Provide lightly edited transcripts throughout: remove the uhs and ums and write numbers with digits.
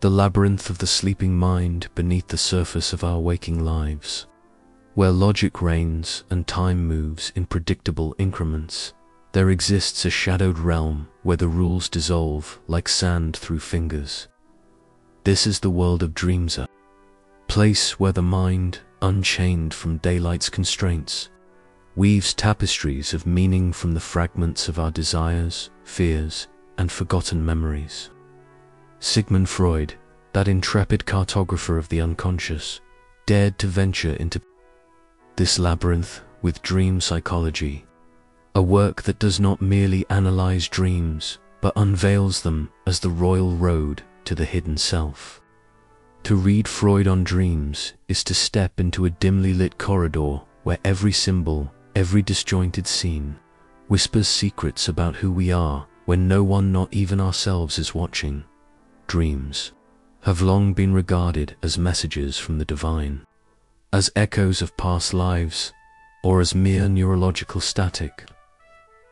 the labyrinth of the sleeping mind beneath the surface of our waking lives. Where logic reigns and time moves in predictable increments, there exists a shadowed realm where the rules dissolve like sand through fingers. This is the world of dreams, a place where the mind, unchained from daylight's constraints, weaves tapestries of meaning from the fragments of our desires, fears, and forgotten memories. Sigmund Freud, that intrepid cartographer of the unconscious, dared to venture into this labyrinth with dream psychology, a work that does not merely analyze dreams, but unveils them as the royal road to the hidden self. To read Freud on dreams is to step into a dimly lit corridor where every symbol, every disjointed scene, whispers secrets about who we are when no one, not even ourselves, is watching. Dreams have long been regarded as messages from the divine, as echoes of past lives, or as mere neurological static.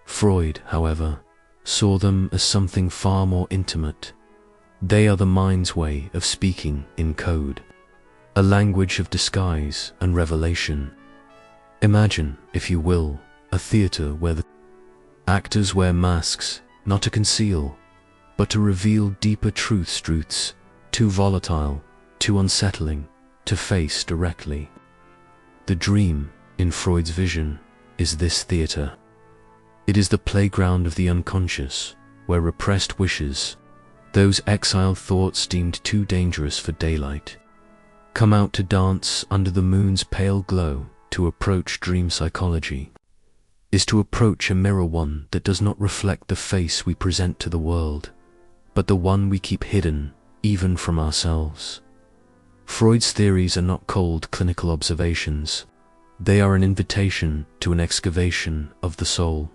Freud, however, saw them as something far more intimate. They are the mind's way of speaking in code, a language of disguise and revelation. Imagine, if you will, a theater where the actors wear masks, not to conceal, but to reveal deeper truths too volatile, too unsettling, to face directly. The dream, in Freud's vision, is this theater. It is the playground of the unconscious, where repressed wishes, those exiled thoughts deemed too dangerous for daylight, come out to dance under the moon's pale glow. To approach dream psychology is to approach a mirror, one that does not reflect the face we present to the world, but the one we keep hidden even from ourselves. Freud's theories are not cold clinical observations. They are an invitation to an excavation of the soul.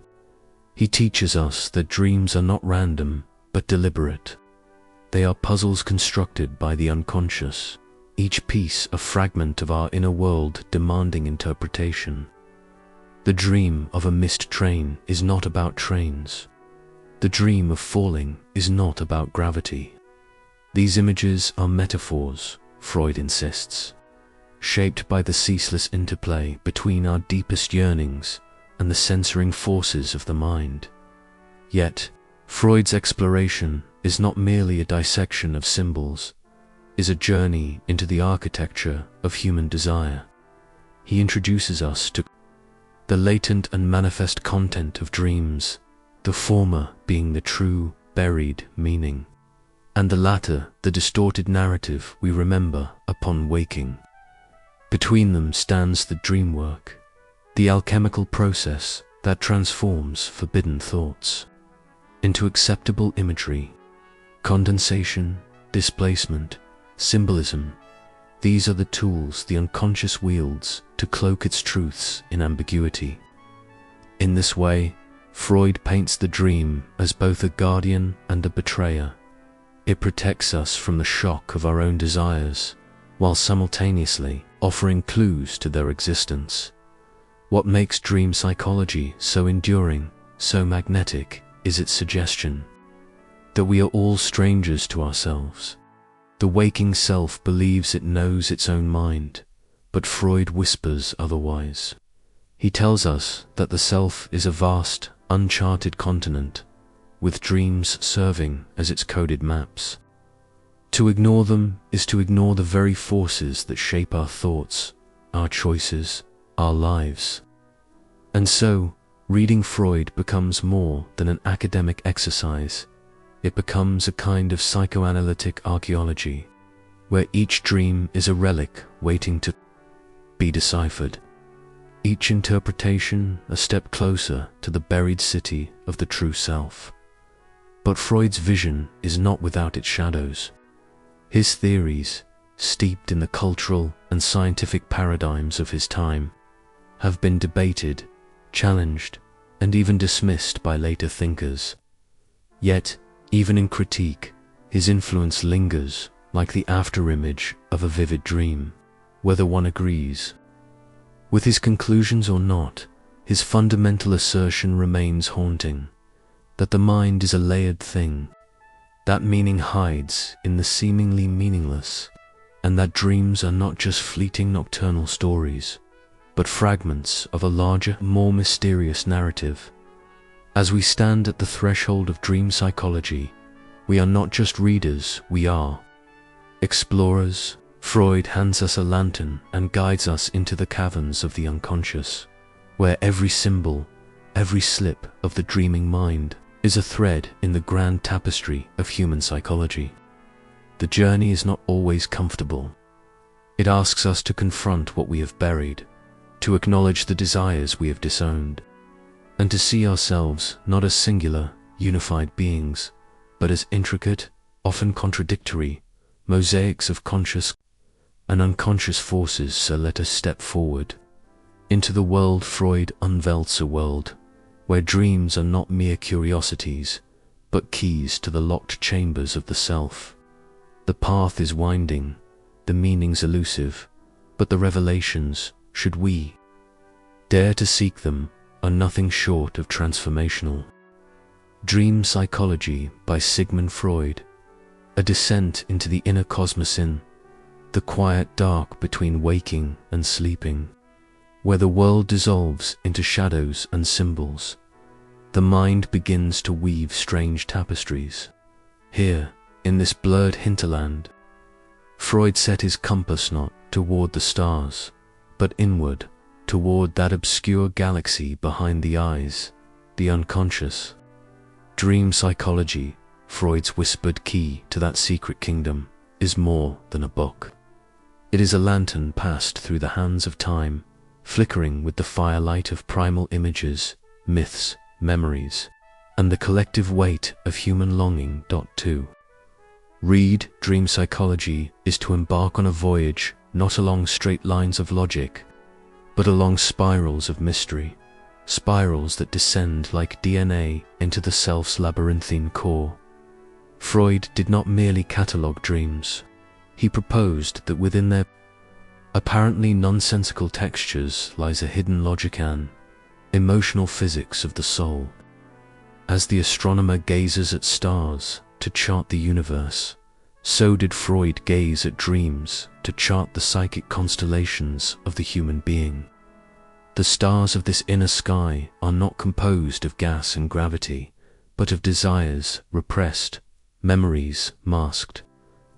He teaches us that dreams are not random, but deliberate. They are puzzles constructed by the unconscious, each piece a fragment of our inner world demanding interpretation. The dream of a missed train is not about trains. The dream of falling is not about gravity. These images are metaphors, Freud insists, shaped by the ceaseless interplay between our deepest yearnings and the censoring forces of the mind. Yet, Freud's exploration is not merely a dissection of symbols, is a journey into the architecture of human desire. He introduces us to the latent and manifest content of dreams, the former being the true, buried meaning, and the latter the distorted narrative we remember upon waking. Between them stands the dream work, the alchemical process that transforms forbidden thoughts into acceptable imagery. Condensation, displacement, symbolism, these are the tools the unconscious wields to cloak its truths in ambiguity. In this way, Freud paints the dream as both a guardian and a betrayer. It protects us from the shock of our own desires, while simultaneously offering clues to their existence. What makes dream psychology so enduring, so magnetic, is its suggestion that we are all strangers to ourselves. The waking self believes it knows its own mind, but Freud whispers otherwise. He tells us that the self is a vast, uncharted continent, with dreams serving as its coded maps. To ignore them is to ignore the very forces that shape our thoughts, our choices, our lives. And so, reading Freud becomes more than an academic exercise. It becomes a kind of psychoanalytic archaeology, where each dream is a relic waiting to be deciphered, each interpretation a step closer to the buried city of the true self. But Freud's vision is not without its shadows. His theories, steeped in the cultural and scientific paradigms of his time, have been debated, challenged, and even dismissed by later thinkers. Yet, even in critique, his influence lingers like the afterimage of a vivid dream, whether one agrees with his conclusions or not. His fundamental assertion remains haunting, that the mind is a layered thing, That meaning hides in the seemingly meaningless, and that dreams are not just fleeting nocturnal stories, but fragments of a larger, more mysterious narrative. As we stand at the threshold of dream psychology, we are not just readers, we are explorers. Freud hands us a lantern and guides us into the caverns of the unconscious, where every symbol, every slip of the dreaming mind is a thread in the grand tapestry of human psychology. The journey is not always comfortable. It asks us to confront what we have buried, to acknowledge the desires we have disowned, and to see ourselves not as singular, unified beings, but as intricate, often contradictory, mosaics of conscious and unconscious forces. So let us step forward into the world Freud unveils, a world where dreams are not mere curiosities, but keys to the locked chambers of the self. The path is winding, the meanings elusive, but the revelations, should we dare to seek them, are nothing short of transformational. Dream Psychology by Sigmund Freud, a descent into the inner cosmos, in the quiet dark between waking and sleeping, where the world dissolves into shadows and symbols. The mind begins to weave strange tapestries. Here, in this blurred hinterland, Freud set his compass not toward the stars, but inward, toward that obscure galaxy behind the eyes, the unconscious. Dream psychology, Freud's whispered key to that secret kingdom, is more than a book. It is a lantern passed through the hands of time, flickering with the firelight of primal images, myths, memories, and the collective weight of human longing. To read Dream Psychology is to embark on a voyage not along straight lines of logic, but along spirals of mystery, spirals that descend like DNA into the self's labyrinthine core. Freud did not merely catalogue dreams. He proposed that within their apparently nonsensical textures lies a hidden logic, an emotional physics of the soul. As the astronomer gazes at stars to chart the universe, so did Freud gaze at dreams to chart the psychic constellations of the human being. The stars of this inner sky are not composed of gas and gravity, but of desires repressed, memories masked,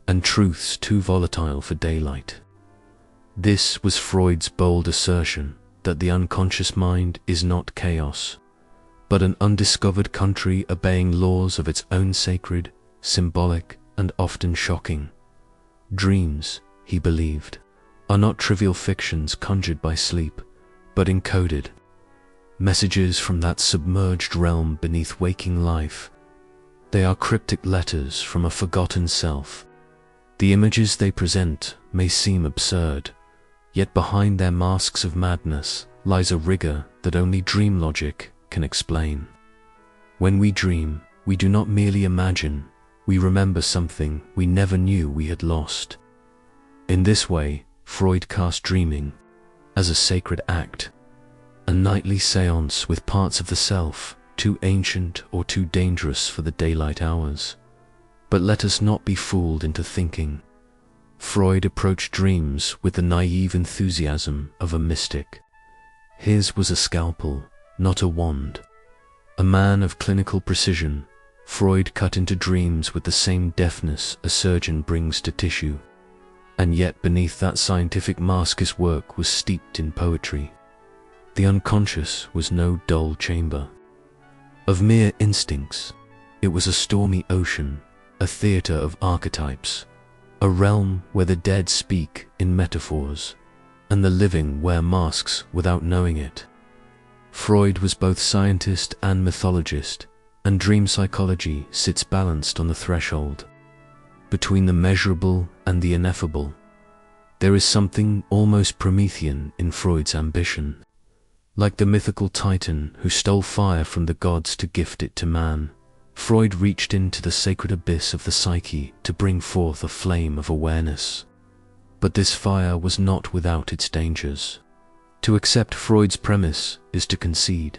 and truths too volatile for daylight. This was Freud's bold assertion that the unconscious mind is not chaos, but an undiscovered country obeying laws of its own, sacred, symbolic, and often shocking. Dreams, he believed, are not trivial fictions conjured by sleep, but encoded messages from that submerged realm beneath waking life. They are cryptic letters from a forgotten self. The images they present may seem absurd, yet behind their masks of madness lies a rigor that only dream logic can explain. When we dream, we do not merely imagine, we remember something we never knew we had lost. In this way, Freud cast dreaming as a sacred act, a nightly séance with parts of the self too ancient or too dangerous for the daylight hours. But let us not be fooled into thinking. Freud approached dreams with the naive enthusiasm of a mystic. His was a scalpel, not a wand. A man of clinical precision, Freud cut into dreams with the same deftness a surgeon brings to tissue. And yet beneath that scientific mask his work was steeped in poetry. The unconscious was no dull chamber of mere instincts. It was a stormy ocean, a theater of archetypes, a realm where the dead speak in metaphors, and the living wear masks without knowing it. Freud was both scientist and mythologist, and dream psychology sits balanced on the threshold between the measurable and the ineffable. There is something almost Promethean in Freud's ambition. Like the mythical Titan who stole fire from the gods to gift it to man, Freud reached into the sacred abyss of the psyche to bring forth a flame of awareness. But this fire was not without its dangers. To accept Freud's premise is to concede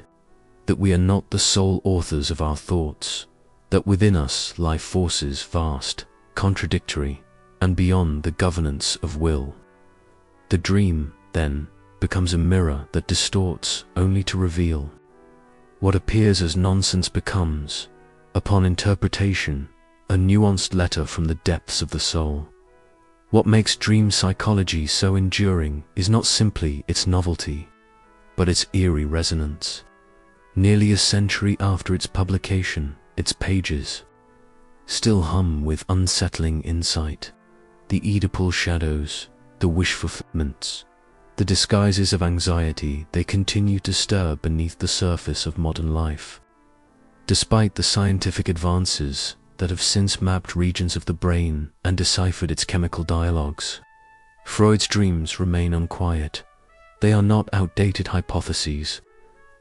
that we are not the sole authors of our thoughts, that within us lie forces vast, contradictory, and beyond the governance of will. The dream, then, becomes a mirror that distorts only to reveal. What appears as nonsense becomes, upon interpretation, a nuanced letter from the depths of the soul. What makes dream psychology so enduring is not simply its novelty, but its eerie resonance. Nearly a century after its publication, its pages still hum with unsettling insight. The Oedipal shadows, the wish fulfillments, the disguises of anxiety, they continue to stir beneath the surface of modern life. Despite the scientific advances that have since mapped regions of the brain and deciphered its chemical dialogues, Freud's dreams remain unquiet. They are not outdated hypotheses.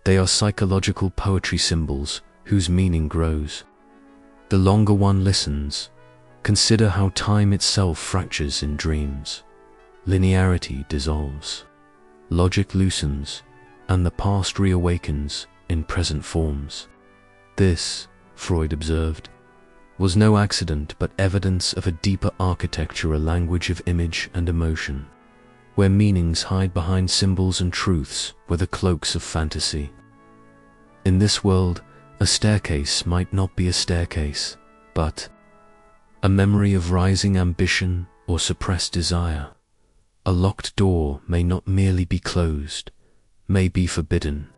They are psychological poetry symbols whose meaning grows. The longer one listens, consider how time itself fractures in dreams. Linearity dissolves, logic loosens, and the past reawakens in present forms. This, Freud observed, was no accident but evidence of a deeper architecture, a language of image and emotion, where meanings hide behind symbols and truths were the cloaks of fantasy. In this world, a staircase might not be a staircase, but a memory of rising ambition or suppressed desire. A locked door may not merely be closed, may be forbidden.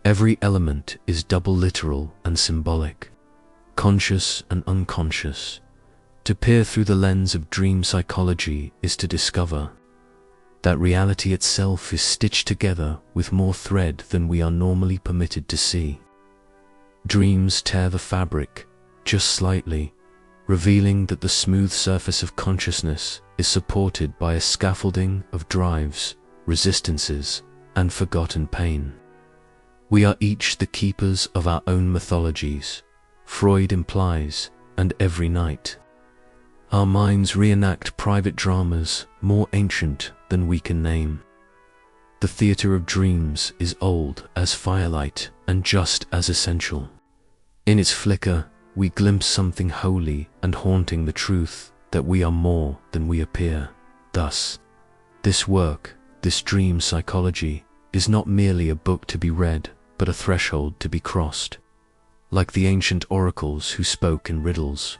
Every element is double literal and symbolic, conscious and unconscious. To peer through the lens of dream psychology is to discover that reality itself is stitched together with more thread than we are normally permitted to see. Dreams tear the fabric just slightly, revealing that the smooth surface of consciousness is supported by a scaffolding of drives, resistances, and forgotten pain. We are each the keepers of our own mythologies, Freud implies, and every night our minds reenact private dramas more ancient than we can name. The theater of dreams is old as firelight and just as essential. In its flicker, we glimpse something holy and haunting, the truth that we are more than we appear. Thus, this work, this dream psychology, is not merely a book to be read, but a threshold to be crossed. Like the ancient oracles who spoke in riddles,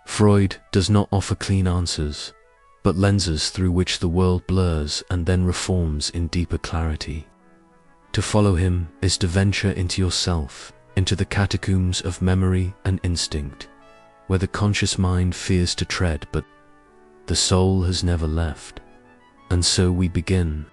Freud does not offer clean answers, but lenses through which the world blurs and then reforms in deeper clarity. To follow him is to venture into yourself, into the catacombs of memory and instinct, where the conscious mind fears to tread, but the soul has never left. And so we begin.